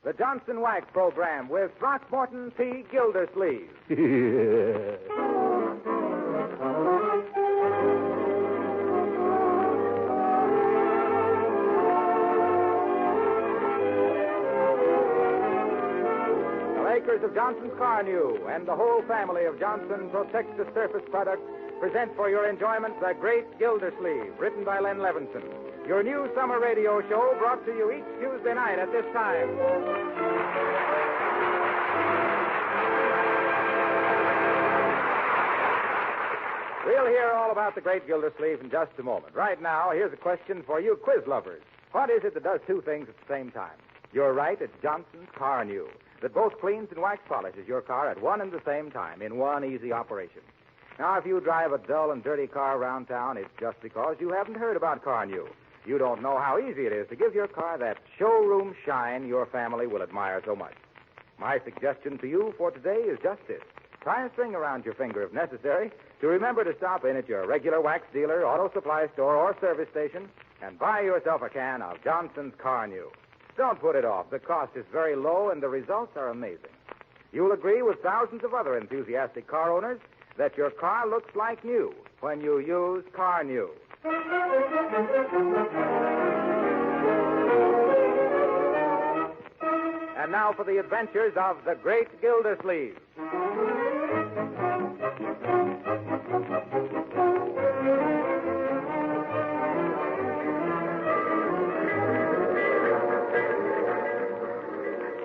the Johnson Wax Program with Throckmorton P. Gildersleeve. The makers of Johnson's Car New and the whole family of Johnson Protect the Surface products present for your enjoyment The Great Gildersleeve, written by Len Levinson. Your new summer radio show brought to you each Tuesday night at this time. We'll hear all about The Great Gildersleeve in just a moment. Right now, here's a question for you quiz lovers. What is it that does two things at the same time? You're right, it's Johnson's Car New, that both cleans and wax polishes your car at one and the same time in one easy operation. Now, if you drive a dull and dirty car around town, it's just because you haven't heard about Car New. You don't know how easy it is to give your car that showroom shine your family will admire so much. My suggestion to you for today is just this. Tie a string around your finger if necessary to remember to stop in at your regular wax dealer, auto supply store, or service station and buy yourself a can of Johnson's Car New. Don't put it off. The cost is very low and the results are amazing. You'll agree with thousands of other enthusiastic car owners that your car looks like new when you use Car New. And now for the adventures of the Great Gildersleeve.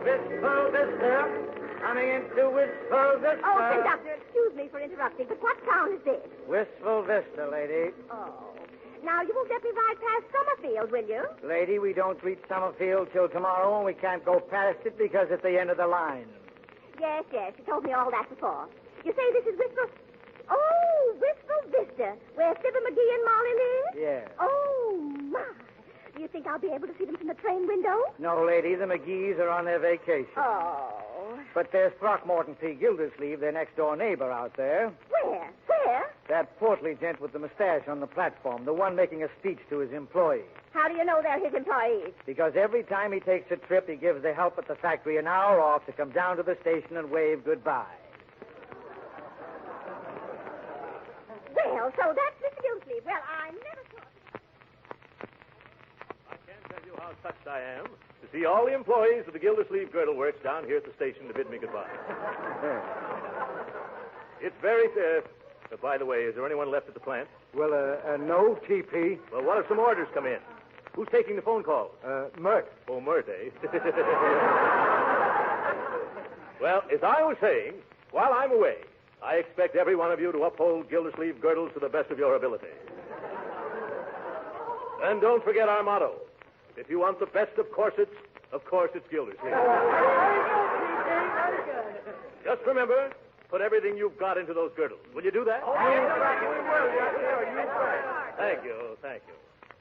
Wistful Vista, coming into Wistful Vista. Oh, conductor, excuse me for interrupting, but what town is this? Wistful Vista, lady. Oh. Now, you won't let me ride past Summerfield, will you? Lady, we don't reach Summerfield till tomorrow, and we can't go past it because it's the end of the line. Yes, you told me all that before. You say this is Wistful... Oh, Wistful Vista, where Fibber McGee and Molly live? Yes. Oh, my. Do you think I'll be able to see them from the train window? No, lady, the McGees are on their vacation. Oh. But there's Throckmorton P. Gildersleeve, their next-door neighbor out there. Where? Where? That portly gent with the mustache on the platform, the one making a speech to his employees. How do you know they're his employees? Because every time he takes a trip, he gives the help at the factory an hour off to come down to the station and wave goodbye. Well, so that's Mr. Gildersleeve. Well, I never thought... I can't tell you how touched I am to see all the employees of the Gildersleeve Girdle Works down here at the station to bid me goodbye. It's very... by the way, is there anyone left at the plant? Well, no, TP. Well, what if some orders come in? Who's taking the phone calls? Mert. Oh, Mert, eh? Well, as I was saying, while I'm away, I expect every one of you to uphold Gildersleeve Girdles to the best of your ability. And don't forget our motto. If you want the best of corsets, of course it's Gildersleeve. Just remember, put everything you've got into those girdles. Will you do that? Thank you.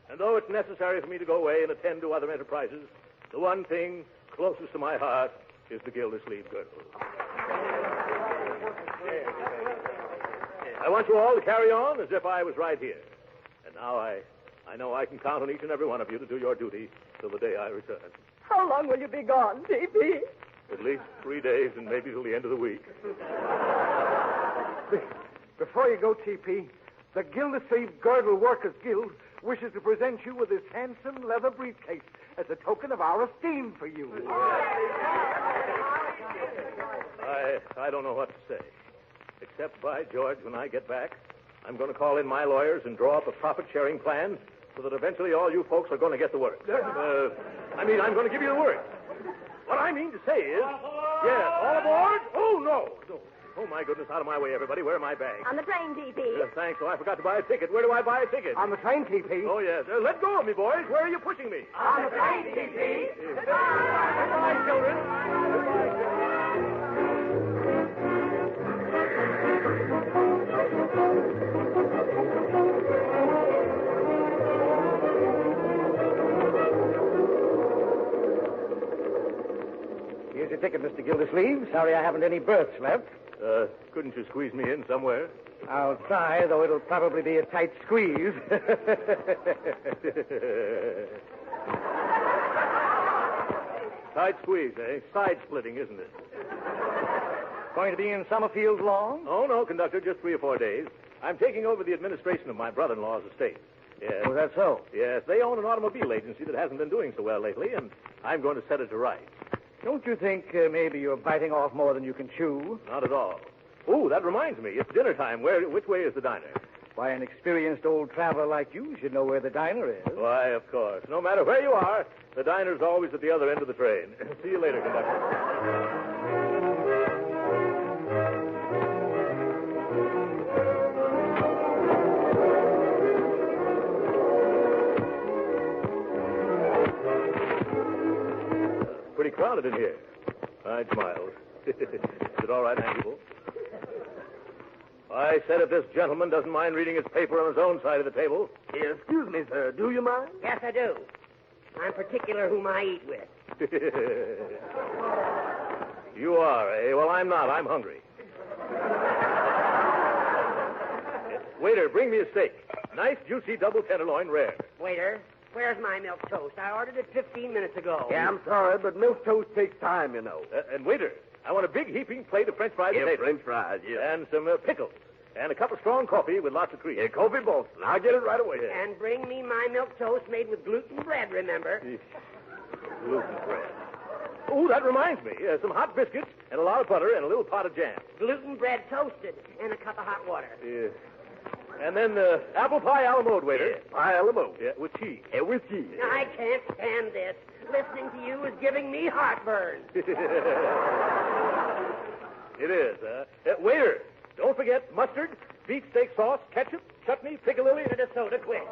And though it's necessary for me to go away and attend to other enterprises, the one thing closest to my heart is the Gildersleeve Girdle. I want you all to carry on as if I was right here. And now I know I can count on each and every one of you to do your duty till the day I return. How long will you be gone, T.P.? At least 3 days and maybe till the end of the week. Before you go, TP, the Gildersleeve Girdle Workers Guild wishes to present you with this handsome leather briefcase as a token of our esteem for you. I don't know what to say. Except, by George, when I get back, I'm going to call in my lawyers and draw up a profit-sharing plan so that eventually all you folks are going to get the work. I'm going to give you the work. What I mean to say is... Yes, all aboard? Oh, no. Oh, my goodness, out of my way, everybody. Where are my bags? On the train, T.P. Thanks. Oh, I forgot to buy a ticket. Where do I buy a ticket? On the train, TP. Oh, yes. Let go of me, boys. Where are you pushing me? On the train, T.P. Goodbye, children. Here's your ticket, Mr. Gildersleeve. Sorry I haven't any berths left. Couldn't you squeeze me in somewhere? I'll try, though it'll probably be a tight squeeze. Tight squeeze, eh? Side splitting, isn't it? Going to be in Summerfield long? Oh, no, conductor, just 3 or 4 days. I'm taking over the administration of my brother-in-law's estate. Yes. Oh, that's so? Yes, they own an automobile agency that hasn't been doing so well lately, and I'm going to set it to rights. Don't you think maybe you're biting off more than you can chew? Not at all. Oh, that reminds me. It's dinner time. Which way is the diner? Why, an experienced old traveler like you should know where the diner is. Why, of course. No matter where you are, the diner's always at the other end of the train. See you later, conductor. Pretty crowded in here. I smiled. Is it all right, Angular? I said if this gentleman doesn't mind reading his paper on his own side of the table. Excuse me, sir. Do you mind? Yes, I do. I'm particular whom I eat with. You are, eh? Well, I'm not. I'm hungry. Waiter, bring me a steak. Nice, juicy double tenderloin, rare. Waiter, where's my milk toast? I ordered it 15 minutes ago. Yeah, I'm sorry, but milk toast takes time, you know. And waiter, I want a big heaping plate of French fried potatoes. French fries, yeah. And some pickles. And a cup of strong coffee with lots of cream. Yeah, coffee Boston. I'll get it right away. And bring me my milk toast made with gluten bread, remember? Gluten bread. Oh, that reminds me. Some hot biscuits and a lot of butter and a little pot of jam. Gluten bread toasted and a cup of hot water. Yeah. And then apple pie a la mode, waiter. Yeah, pie a la mode. Yeah, with cheese. Yeah, with cheese. I can't stand this. Listening to you is giving me heartburn. It is, waiter, don't forget mustard, beefsteak sauce, ketchup, chutney, piccalilli, And a soda quick.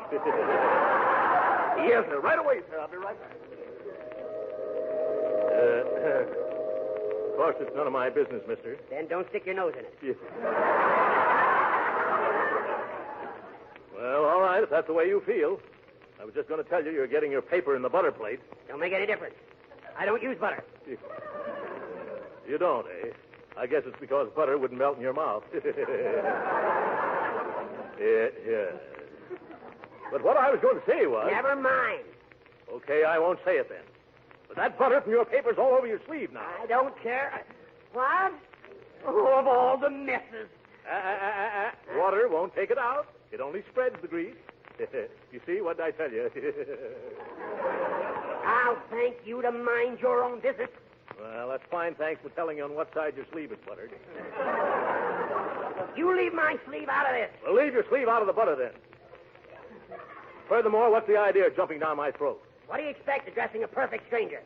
Yes, sir. Right away, sir. I'll be right back. Of course, it's none of my business, mister. Then don't stick your nose in it. Yeah. Well, all right, if that's the way you feel. I was just going to tell you you're getting your paper in the butter plate. Don't make any difference. I don't use butter. You don't, eh? I guess it's because butter wouldn't melt in your mouth. Yeah. But what I was going to say was... Never mind. Okay, I won't say it then. But that butter from your paper's all over your sleeve now. I don't care. What? Oh, of all the messes. Water won't take it out. It only spreads the grease. You see, what did I tell you? I'll thank you to mind your own business. Well, that's fine. Thanks for telling you on what side your sleeve is buttered. You leave my sleeve out of this. Well, leave your sleeve out of the butter, then. Furthermore, what's the idea of jumping down my throat? What do you expect addressing a perfect stranger?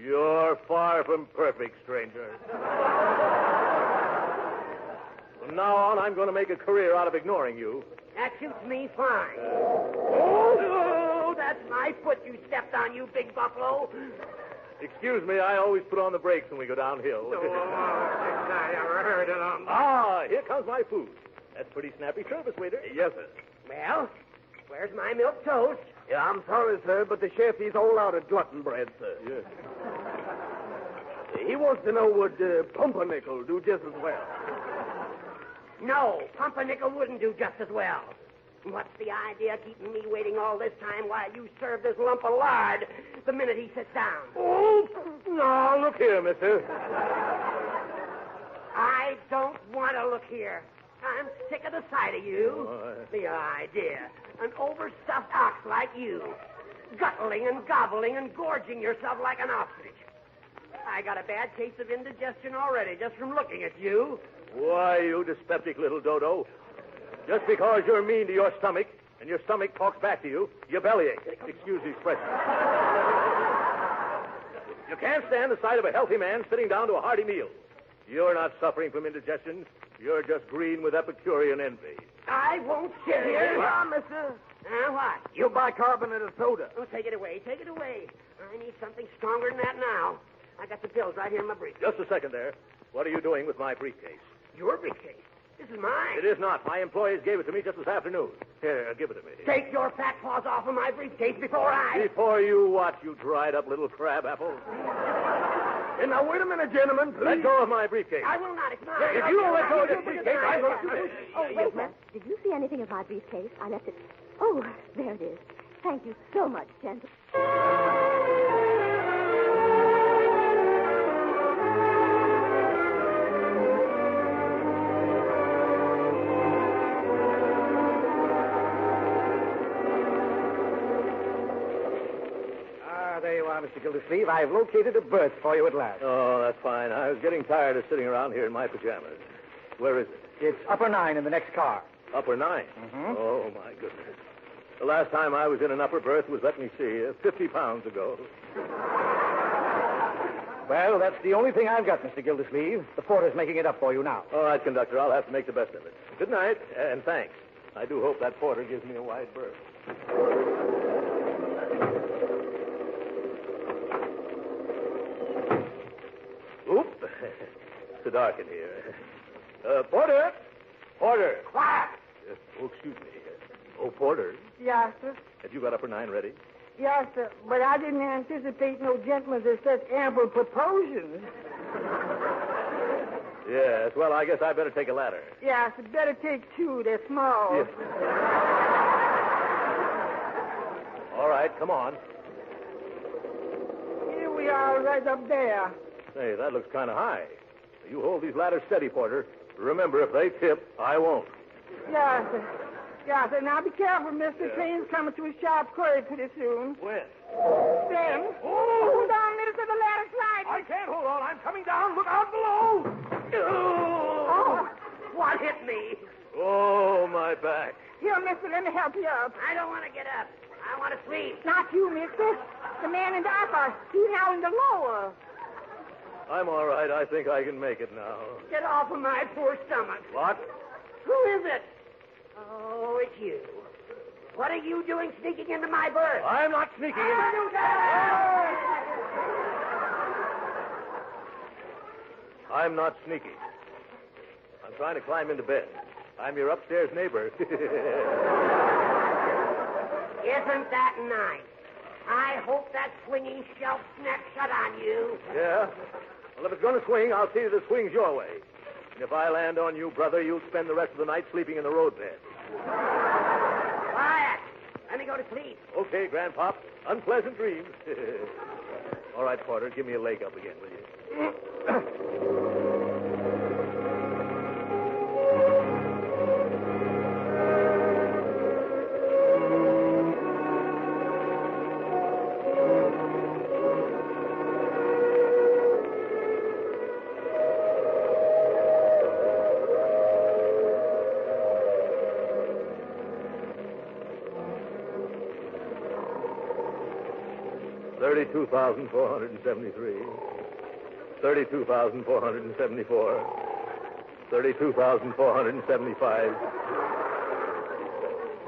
You're far from perfect, stranger. From now on, I'm going to make a career out of ignoring you. That suits me fine. Oh, that's my foot you stepped on, you big buffalo. Excuse me, I always put on the brakes when we go downhill. I ever heard of them. Here comes my food. That's pretty snappy service, waiter. Yes, sir. Well, where's my milk toast? Yeah, I'm sorry, sir, but the chef, he's all out of glutton bread, sir. Yes. He wants to know would pumpernickel do just as well. No, pumpernickel wouldn't do just as well. What's the idea keeping me waiting all this time while you serve this lump of lard the minute he sits down? Oh, no, look here, mister. I don't want to look here. I'm sick of the sight of you. The idea. An overstuffed ox like you. Guttling and gobbling and gorging yourself like an ostrich. I got a bad case of indigestion already just from looking at you. Why, you dyspeptic little dodo. Just because you're mean to your stomach and your stomach talks back to you, your bellyache. Excuse the expression. You can't stand the sight of a healthy man sitting down to a hearty meal. You're not suffering from indigestion. You're just green with Epicurean envy. I won't sit here. mister. What? You bicarbonated soda. Oh, take it away. Take it away. I need something stronger than that now. I got the bills right here in my briefcase. Just a second there. What are you doing with my briefcase? Your briefcase? This is mine. It is not. My employees gave it to me just this afternoon. Here, give it to me. Take your fat paws off of my briefcase before I... Before you what, you dried up little crab apple? And now, wait a minute, gentlemen, please. Let go of my briefcase. I will not. It's mine. If you don't let go of this briefcase, I'm going to... Oh, wait a minute. Did you see anything of my briefcase? I left it. Oh, there it is. Thank you so much, gentlemen. Mr. Gildersleeve. I've located a berth for you at last. Oh, that's fine. I was getting tired of sitting around here in my pajamas. Where is it? It's upper 9 in the next car. Upper 9? Mm-hmm. Oh, my goodness. The last time I was in an upper berth was, let me see, 50 pounds ago. Well, that's the only thing I've got, Mr. Gildersleeve. The porter's making it up for you now. All right, conductor, I'll have to make the best of it. Good night, and thanks. I do hope that porter gives me a wide berth. Oop. It's so dark in here. Porter! Porter! Quiet! Oh, excuse me. Oh, Porter, Yes, sir. have you got upper 9 ready? Yes, sir. But I didn't anticipate no gentlemen to such ample proportions. Yes, well, I guess I better take a ladder. Yes, better take 2. They're small. Yes. All right, come on. Here we are right up there. Say, that looks kind of high. You hold these ladders steady, Porter. Remember, if they tip, I won't. Yes, sir. Yes, sir. Now be careful, mister. Yeah. Train's coming to a sharp curve pretty soon. When? Then, hold on, let us let the ladder slide. I can't hold on. I'm coming down. Look out below. Oh, what hit me? Oh, my back. Here, mister, let me help you up. I don't want to get up. I want to sleep. Not you, mister. The man in the upper. He's now in the lower. I'm all right. I think I can make it now. Get off of my poor stomach. What? Who is it? Oh, it's you. What are you doing sneaking into my berth? I'm not sneaking in. I'm not sneaking. I'm trying to climb into bed. I'm your upstairs neighbor. Isn't that nice? I hope that swinging shelf snaps shut on you. Yeah? Well, if it's going to swing, I'll see that it swings your way. And if I land on you, brother, you'll spend the rest of the night sleeping in the roadbed. Quiet. Let me go to sleep. Okay, Grandpop. Unpleasant dreams. All right, Porter, give me a leg up again, will you? 32,473. 32,474. 32,475.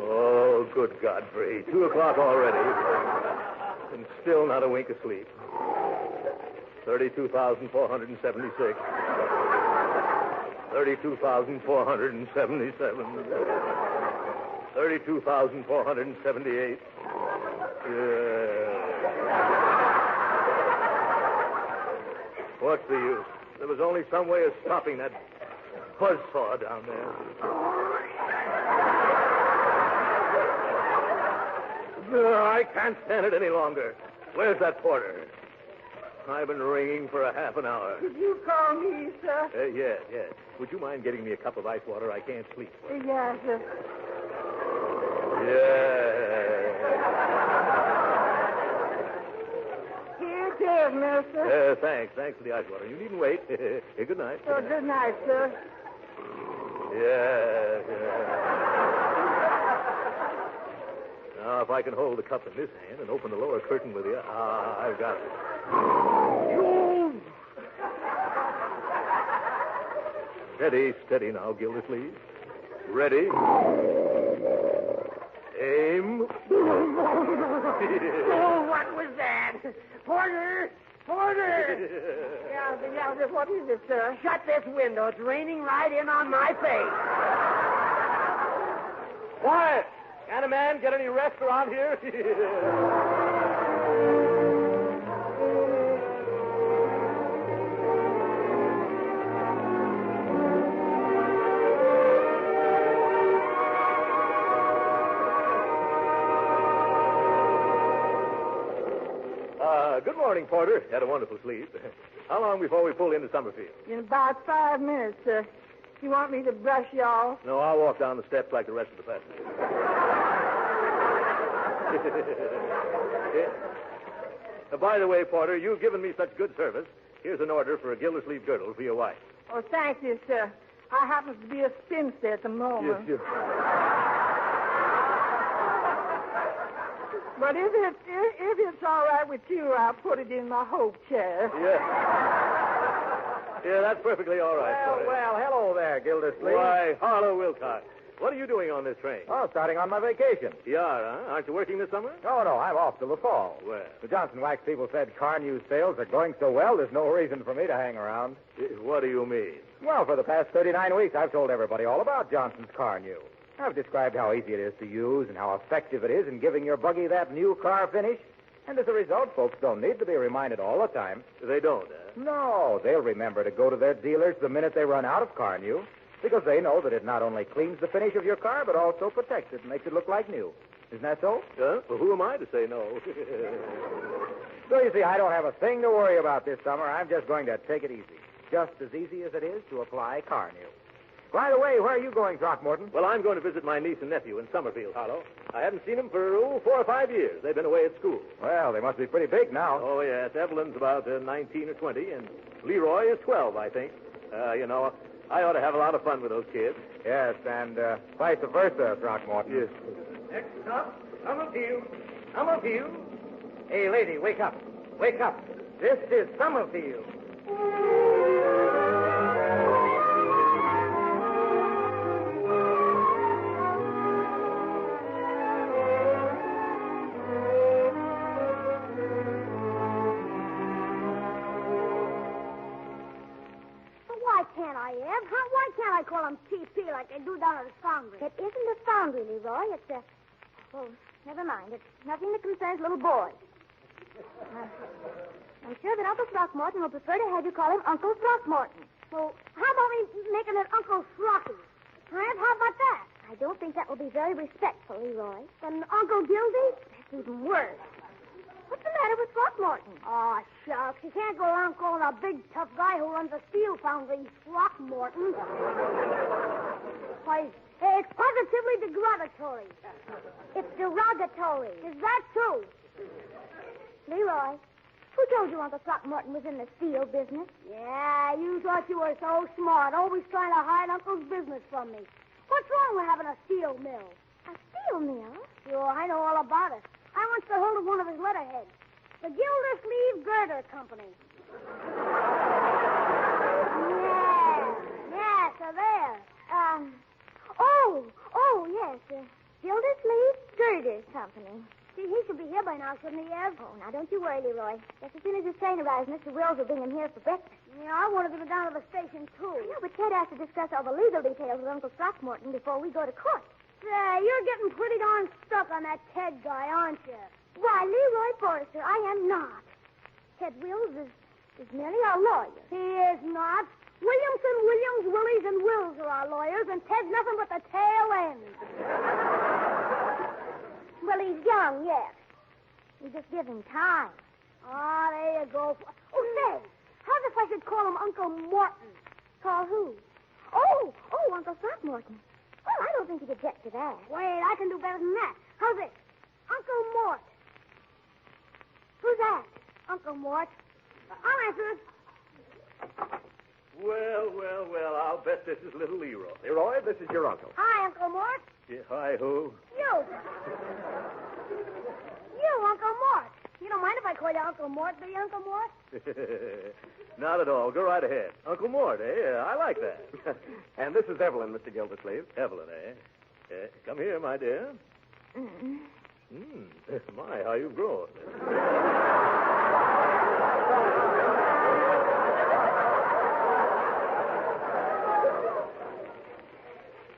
Oh, good Godfrey. 2 o'clock already. And still not a wink of sleep. 32,476. 32,477. 32,478. What's the use? There was only some way of stopping that buzzsaw down there. I can't stand it any longer. Where's that porter? I've been ringing for a half an hour. Did you call me, sir? Yes. Would you mind getting me a cup of ice water? I can't sleep. Yes, sir. Yeah. Here it is, mister. Thanks for the ice water. You needn't wait. Good night. Oh, good night, sir. Yeah. Now, if I can hold the cup in this hand and open the lower curtain with the... I've got it. Steady now, Gildersleeve. Ready. Aim. Oh, what was that? Porter! Yeah, what is it, sir? Shut this window. It's raining right in on my face. Quiet! Can a man get any rest around here? Good morning, Porter. Had a wonderful sleep. How long before we pull into Summerfield? In about 5 minutes, sir. You want me to brush you off? No, I'll walk down the steps like the rest of the passengers. By the way, Porter, you've given me such good service. Here's an order for a Gildersleeve girdle for your wife. Oh, thank you, sir. I happen to be a spinster at the moment. Yes. But if it's all right with you, I'll put it in my hope chair. Yeah, that's perfectly all right, Porter. Well, hello there, Gildersleeve. Why, Harlow Wilcox. What are you doing on this train? Oh, starting on my vacation. You are, huh? Aren't you working this summer? Oh, no, I'm off till the fall. Well. The Johnson Wax people said car news sales are going so well, there's no reason for me to hang around. What do you mean? Well, for the past 39 weeks, I've told everybody all about Johnson's car news. I've described how easy it is to use and how effective it is in giving your buggy that new car finish. And as a result, folks don't need to be reminded all the time. They don't, huh? No, they'll remember to go to their dealers the minute they run out of car new, because they know that it not only cleans the finish of your car, but also protects it and makes it look like new. Isn't that so? Well, who am I to say no? So you see, I don't have a thing to worry about this summer. I'm just going to take it easy. Just as easy as it is to apply car new. By the way, where are you going, Throckmorton? Well, I'm going to visit my niece and nephew in Summerfield, Harlow. I haven't seen them for, 4 or 5 years. They've been away at school. Well, they must be pretty big now. Oh, yes. Evelyn's about 19 or 20, and Leroy is 12, I think. I ought to have a lot of fun with those kids. Yes, and vice versa, Throckmorton. Yes. Next stop, Summerfield. Summerfield. Hey, lady, wake up. Wake up. This is Summerfield. Why can't I call him TP like they do down at the foundry? It isn't a foundry, Leroy. It's a... Oh, never mind. It's nothing that concerns little boys. I'm sure that Uncle Throckmorton will prefer to have you call him Uncle Throckmorton. Well, how about me making it Uncle Throcky? Aunt, how about that? I don't think that will be very respectful, Leroy. Then Uncle Gildy? That's even worse. What's the matter with Throckmorton? Oh, shucks. You can't go around calling a big, tough guy who runs a steel foundry Throckmorton. Why, it's positively derogatory. It's derogatory. Is that true? Leroy, who told you Uncle Throckmorton was in the steel business? Yeah, you thought you were so smart, always trying to hide Uncle's business from me. What's wrong with having a steel mill? A steel mill? Sure, I know all about it. I once got hold of one of his letterheads. The Gildersleeve Girder Company. Yeah, so there. Yes. Gildersleeve Girder Company. See, he should be here by now, shouldn't he, Ev? Oh, now, don't you worry, Leroy. Just as soon as his train arrives, Mr. Wills will bring him here for breakfast. Yeah, I wanted to go down to the station, too. I know, but Ted has to discuss all the legal details with Uncle Throckmorton before we go to court. Say, you're getting pretty darn stuck on that Ted guy, aren't you? Why, Leroy Forrester, I am not. Ted Wills is merely our lawyer. He is not. Williamson, Williams, Willies, and Wills are our lawyers, and Ted's nothing but the tail end. Well, he's young yet. You just give him time. Ah, there you go. Oh, say, how's if I should call him Uncle Morton? Call who? Oh, Uncle Throckmorton. Well, I don't think he'd object to that. Wait, I can do better than that. How's this? Uncle Mort. Who's that? Uncle Mort. I'll answer it. Well, I'll bet this is little Leroy. Leroy, this is your uncle. Hi, Uncle Mort. Yeah, hi, who? You, Uncle Mort. You don't mind if I call you Uncle Mort, do you, Uncle Mort? Not at all. Go right ahead. Uncle Mort, eh? I like that. And this is Evelyn, Mr. Gildersleeve. Evelyn, eh? Come here, my dear. My, how you've grown.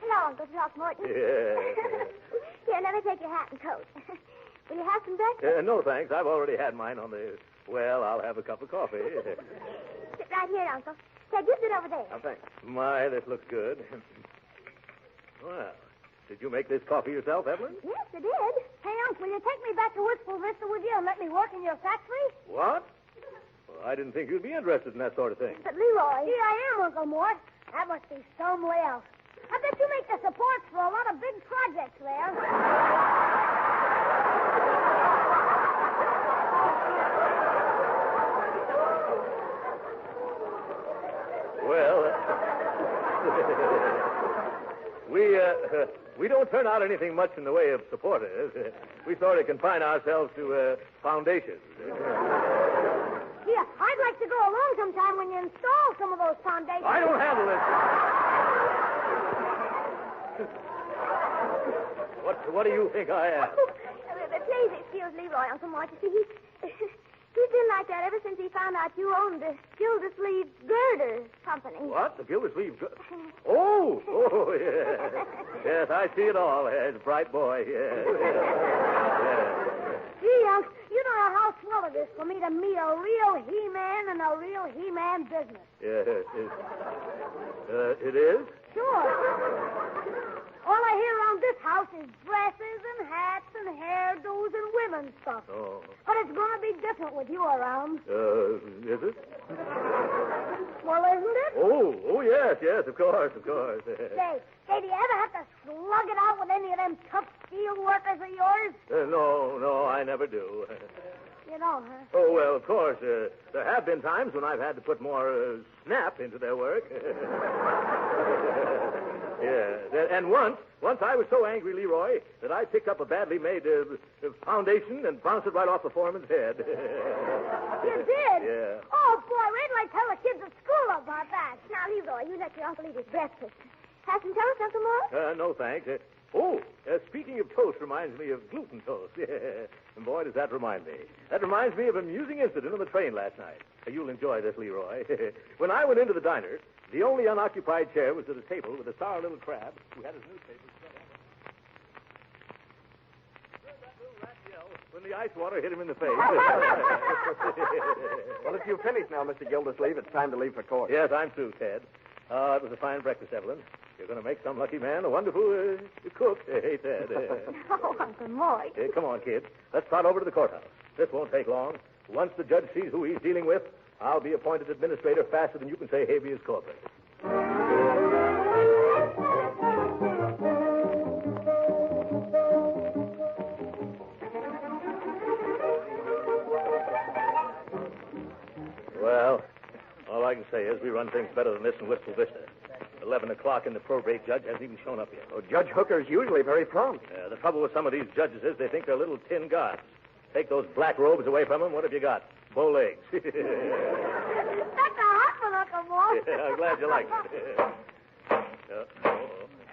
Hello, Uncle Throckmorton. Yeah. Here, let me take your hat and coat. Will you have some breakfast? No, thanks. I've already had mine on the... Well, I'll have a cup of coffee. Sit right here, Uncle. Ted, you sit over there. Oh, thanks. My, this looks good. Well, did you make this coffee yourself, Evelyn? Yes, I did. Hey, Uncle, will you take me back to Wistful Vista with you and let me work in your factory? What? Well, I didn't think you'd be interested in that sort of thing. But, Leroy... Here I am, Uncle Mort. That must be somewhere else. I bet you make the supports for a lot of big projects there. We don't turn out anything much in the way of supporters. We sort of confine ourselves to foundations. Yeah, I'd like to go along sometime when you install some of those foundations. I don't handle this. What do you think I am? Please excuse Leroy, Uncle Mort. You see, he's been like that ever since he found out you owned the Gildersleeve Girder Company. What? The Gildersleeve? Oh, yeah. Yes, I see it all. Yes, bright boy. Yes. Gee, Uncle, you don't know how swell it is for me to meet a real He-Man in a real He-Man business. Yes, it is? Sure. All I hear around this house is dresses and hats and hairdos and women's stuff. Oh. But it's going to be different with you around. Is it? Well, isn't it? Oh, yes, of course. Say, do you ever have to slug it out with any of them tough steel workers of yours? No, I never do. You don't, huh? Oh, well, of course. There have been times when I've had to put more snap into their work. Yeah, and once I was so angry, Leroy, that I picked up a badly made foundation and bounced it right off the foreman's head. You did? Yeah. Oh, boy, wait till I tell the kids at school about that. Now, Leroy, you let your uncle eat his breakfast. Have some toast, Uncle Mort? No, thanks. Speaking of toast reminds me of gluten toast. Yeah. And boy, does that remind me. That reminds me of an amusing incident on the train last night. You'll enjoy this, Leroy. When I went into the diner, the only unoccupied chair was at a table with a sour little crab who had his newspaper spread out. Heard that little rat yell when the ice water hit him in the face. Well, if you've finished now, Mr. Gildersleeve, it's time to leave for court. Yes, I'm through, Ted. It was a fine breakfast, Evelyn. You're going to make some lucky man a wonderful cook. Hey, Ted. Oh, Uncle Mort. Come on, kid. Let's trot over to the courthouse. This won't take long. Once the judge sees who he's dealing with, I'll be appointed administrator faster than you can say habeas corpus. Well, all I can say is we run things better than this in Wistful Vista. 11 o'clock and the probate judge hasn't even shown up yet. Oh, Judge Hooker's usually very prompt. The trouble with some of these judges is they think they're little tin gods. Take those black robes away from them, what have you got? Bow legs. That's a hot one, Uncle Mort. Yeah, I'm glad you like it.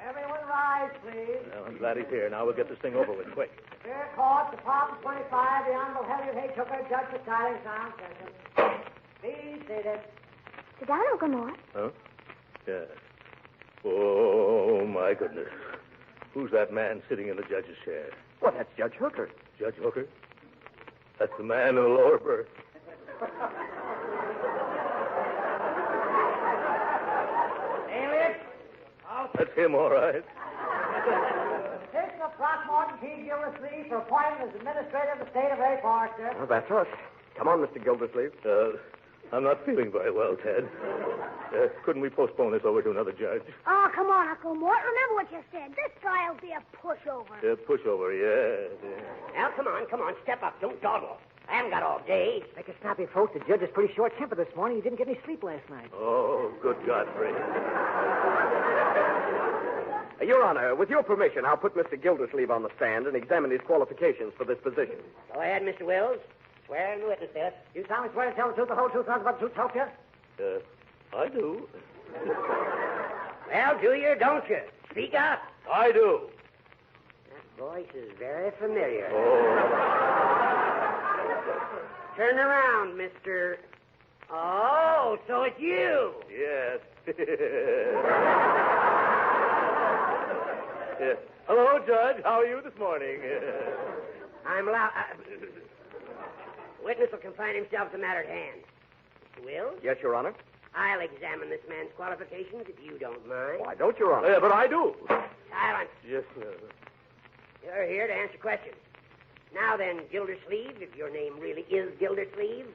Everyone rise, please. Well, I'm glad he's here. Now we'll get this thing over with quick. Fair court, Department 25, the Honorable Henry H. Hooker, Judge presiding, sound session. Please seated. Sit down, Uncle Mort. Huh? Yeah. Oh, my goodness. Who's that man sitting in the judge's chair? Well, that's Judge Hooker. Judge Hooker? That's the man in the lower berth. Alias? That's him, all right. Petition of Throckmorton T. Gildersleeve for appointment as administrator of the state of A. Forester. Well, that's us. Come on, Mr. Gildersleeve. I'm not feeling very well, Ted. Couldn't we postpone this over to another judge? Oh, come on, Uncle Mort. Remember what you said. This guy'll be a pushover. Pushover, yeah. Now, come on. Step up. Don't dawdle. I haven't got all day. Make a snappy folks. The judge is pretty short-tempered this morning. He didn't get any sleep last night. Oh, good Godfrey. Your Honor, with your permission, I'll put Mr. Gildersleeve on the stand and examine his qualifications for this position. Go ahead, Mr. Wills. Swear in the witness there. You solemnly swear to tell the truth, the whole truth, nothing but the truth, help you? I do. Well, do you or don't you? Speak up. I do. That voice is very familiar. Oh. Turn around, Mr. Oh, so it's you. Yes. Yes. Hello, Judge. How are you this morning? I'm loud. Witness will confine himself to the matter at hand. Mr. Wills? Yes, Your Honor. I'll examine this man's qualifications if you don't mind. Why don't, Your Honor? Yeah, but I do. Silence. Yes, sir. You're here to answer questions. Now then, Gildersleeve, if your name really is Gildersleeve,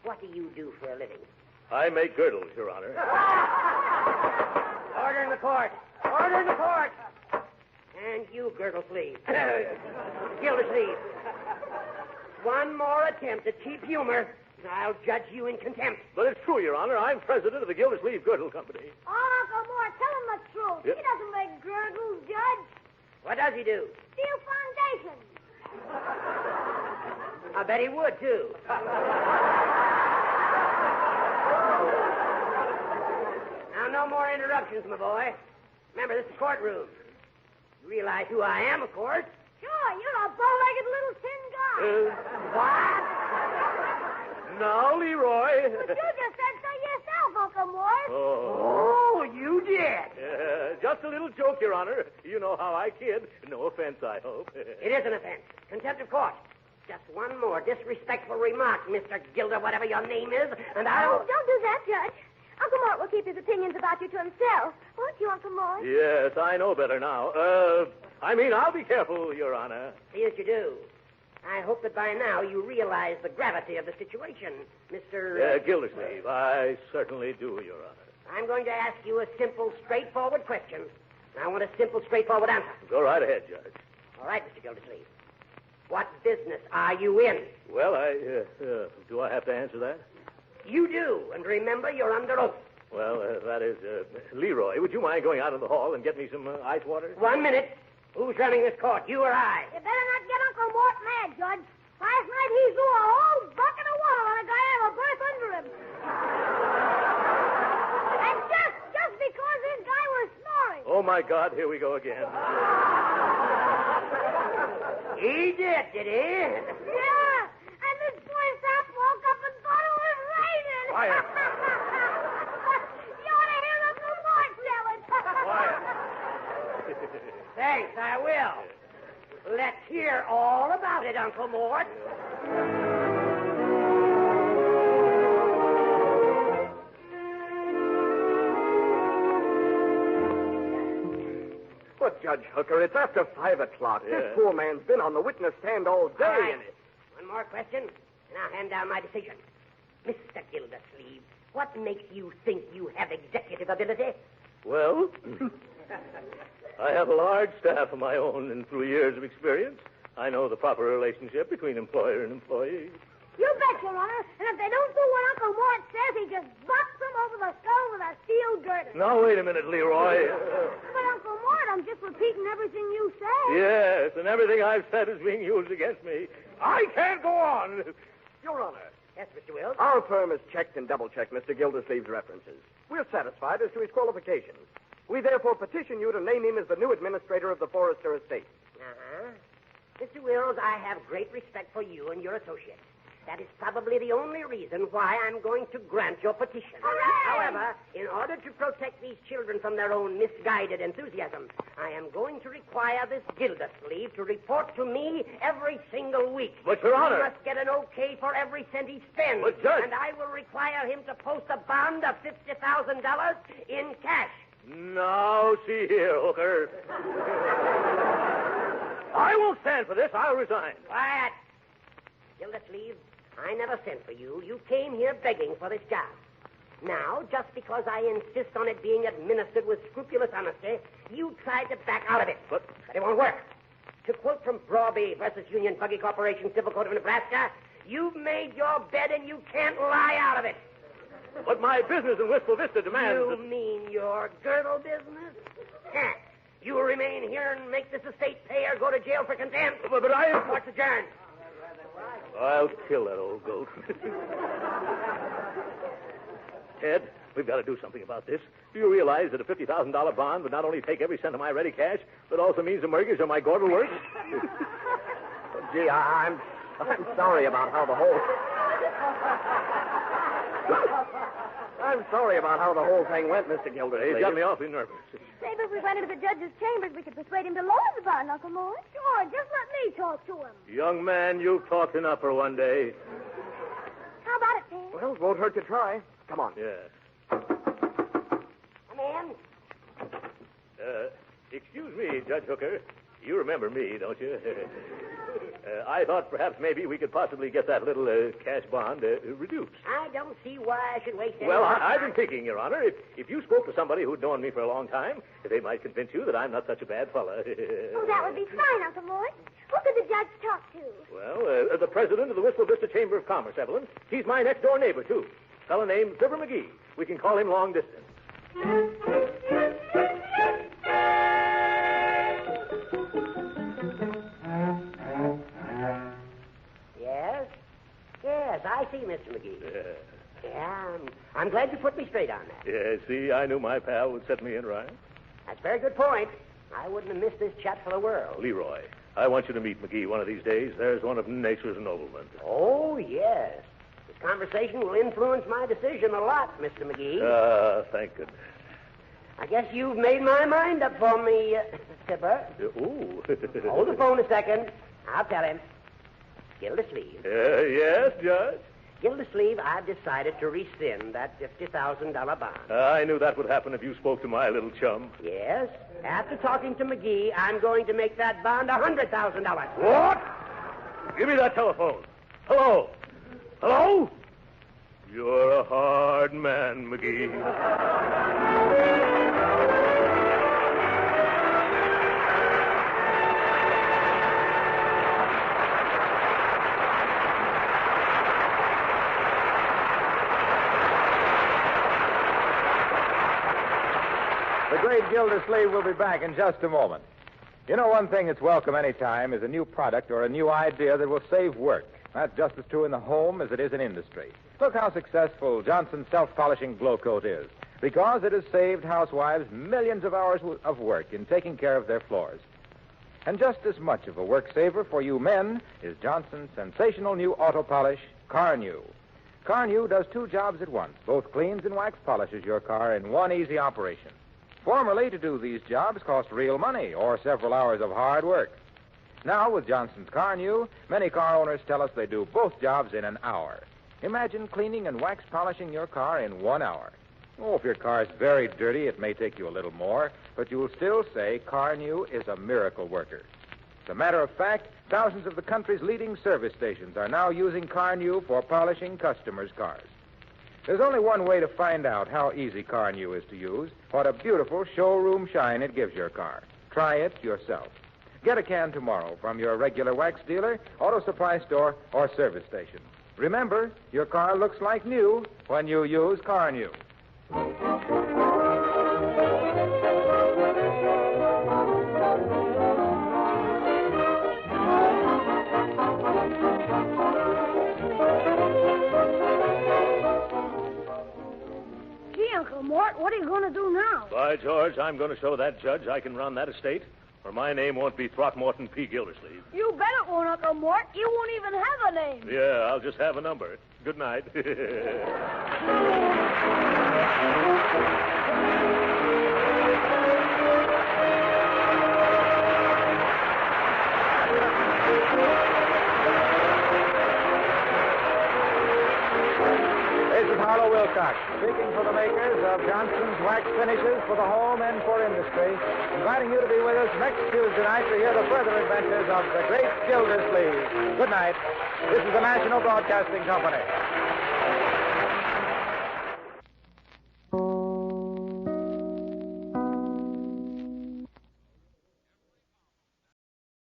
what do you do for a living? I make girdles, Your Honor. Order in the court. Order in the court. And you, Gildersleeve. Gildersleeve. One more attempt at cheap humor, and I'll judge you in contempt. But it's true, Your Honor. I'm president of the Gildersleeve Girdle Company. Oh, Uncle Mort, tell him the truth. Yep. He doesn't make gurgles, Judge. What does he do? Steel foundation. I bet he would, too. Now, no more interruptions, my boy. Remember, this is the courtroom. You realize who I am, of course. Sure, you're a bow-legged little tin guy. What? Now, Leroy. But you just said so yourself, Uncle Mort. Oh, you did. Just a little joke, Your Honor. You know how I kid. No offense, I hope. It is an offense. Contempt of court. Just one more disrespectful remark, Mr. Gilder, whatever your name is, and I'll... Oh, don't do that, Judge. Uncle Mort will keep his opinions about you to himself. Won't you, Uncle Mort? Yes, I know better now. I'll be careful, Your Honor. See as you do. I hope that by now you realize the gravity of the situation, Mr. Gildersleeve, I certainly do, Your Honor. I'm going to ask you a simple, straightforward question. And I want a simple, straightforward answer. Go right ahead, Judge. All right, Mr. Gildersleeve. What business are you in? Well, do I have to answer that? You do, and remember, you're under oath. Well, that is, Leroy, would you mind going out in the hall and get me some ice water? 1 minute. Who's running this court, you or I? You better not get Uncle Mort mad, Judge. Last night he threw a whole bucket of water on a guy out of a berth under him. And just because this guy was snoring. Oh, my God, here we go again. He did he? Yeah, and this poor sap woke up and thought it was raining. Quiet. You ought to hear Uncle Mort tell it. Quiet. Thanks, I will. Let's hear all about it, Uncle Mort. But, Judge Hooker, it's after 5 o'clock. Yeah. This poor man's been on the witness stand all day. All right. And One more question, and I'll hand down my decision. Mr. Gildersleeve, what makes you think you have executive ability? Well, I have a large staff of my own, and through years of experience, I know the proper relationship between employer and employee. You bet, Your Honor. And if they don't do what Uncle Mort says, he just bops them over the skull with a steel girder. Now, wait a minute, Leroy. But, Uncle Mort, I'm just repeating everything you say. Yes, and everything I've said is being used against me. I can't go on. Your Honor, Yes, Mr. Wills? our firm has checked and double-checked Mr. Gildersleeve's references. We're satisfied as to his qualifications. We therefore petition you to name him as the new administrator of the Forrester estate. Uh-huh. Mr. Wills, I have great respect for you and your associates. That is probably the only reason why I'm going to grant your petition. Hooray! However, in order to protect these children from their own misguided enthusiasm, I am going to require this Gildersleeve to report to me every single week. But, Your Honor... He must get an okay for every cent he spends. But, Judge... And I will require him to post a bond of $50,000 in cash. Now, see here, Hooker. I won't stand for this. I'll resign. Quiet. Gildersleeve, I never sent for you. You came here begging for this job. Now, just because I insist on it being administered with scrupulous honesty, you tried to back out of it. But it won't work. To quote from Brawby versus Union Buggy Corporation, Civil Code of Nebraska, you've made your bed and you can't lie out of it. But my business in Wistful Vista demands... You mean your girdle business? Huh. You will remain here and make this estate pay or go to jail for contempt. But I... Court's adjourned. I'll kill that old goat. Ted, we've got to do something about this. Do you realize that a $50,000 bond would not only take every cent of my ready cash, but also means the mortgage on my Gordon works? Gee, I'm sorry about how the whole... I'm sorry about how the whole thing went, Mr. Gildersleeve. He's got me awfully nervous. Maybe if we went into the judge's chambers, we could persuade him to lower the bond, Uncle Mort. Sure, just let me talk to him. Young man, you've talked enough for one day. How about it, Ted? Well, it won't hurt to try. Come on. Yes. Come in. Excuse me, Judge Hooker. You remember me, don't you? I thought perhaps maybe we could possibly get that little cash bond reduced. I don't see why I should waste any Well, more I've time. been thinking, Your Honor, if you spoke to somebody who'd known me for a long time, they might convince you that I'm not such a bad fella. Oh, that would be fine, Uncle Mort. Who could the judge talk to? Well, the president of the Wistful Vista Chamber of Commerce, Evelyn. He's my next-door neighbor, too. A fellow named Fibber McGee. We can call him long distance. see, Mr. McGee. Yeah, I'm glad you put me straight on that. Yeah, see, I knew my pal would set me in right. That's a very good point. I wouldn't have missed this chat for the world. Leroy, I want you to meet McGee one of these days. There's one of nature's noblemen. Oh, yes. This conversation will influence my decision a lot, Mr. McGee. Thank goodness. I guess you've made my mind up for me, Tipper. Ooh. Hold the phone a second. I'll tell him. Gildersleeve. Yes, Judge? Gildersleeve, I've decided to rescind that $50,000 bond. I knew that would happen if you spoke to my little chum. Yes. After talking to McGee, I'm going to make that bond $100,000. What? Give me that telephone. Hello? Hello? You're a hard man, McGee. The great Gildersleeve will be back in just a moment. You know, one thing that's welcome any time is a new product or a new idea that will save work. That's just as true in the home as it is in industry. Look how successful Johnson's self-polishing glow coat is, because it has saved housewives millions of hours of work in taking care of their floors. And just as much of a work saver for you men is Johnson's sensational new auto polish, Car New. Car New does two jobs at once, both cleans and wax polishes your car in one easy operation. Formerly, to do these jobs cost real money or several hours of hard work. Now, with Johnson's Car New, many car owners tell us they do both jobs in an hour. Imagine cleaning and wax polishing your car in 1 hour. Oh, if your car is very dirty, it may take you a little more, but you'll still say Car New is a miracle worker. As a matter of fact, thousands of the country's leading service stations are now using Car New for polishing customers' cars. There's only one way to find out how easy Car New is to use, what a beautiful showroom shine it gives your car. Try it yourself. Get a can tomorrow from your regular wax dealer, auto supply store, or service station. Remember, your car looks like new when you use Car New. Uncle Mort, what are you going to do now? By George, I'm going to show that judge I can run that estate, or my name won't be Throckmorton P. Gildersleeve. You bet it won't, Uncle Mort. You won't even have a name. Yeah, I'll just have a number. Good night. Harlow Wilcox, speaking for the makers of Johnson's Wax Finishes for the home and for industry, inviting you to be with us next Tuesday night to hear the further adventures of the great Gildersleeve. Good night. This is the National Broadcasting Company.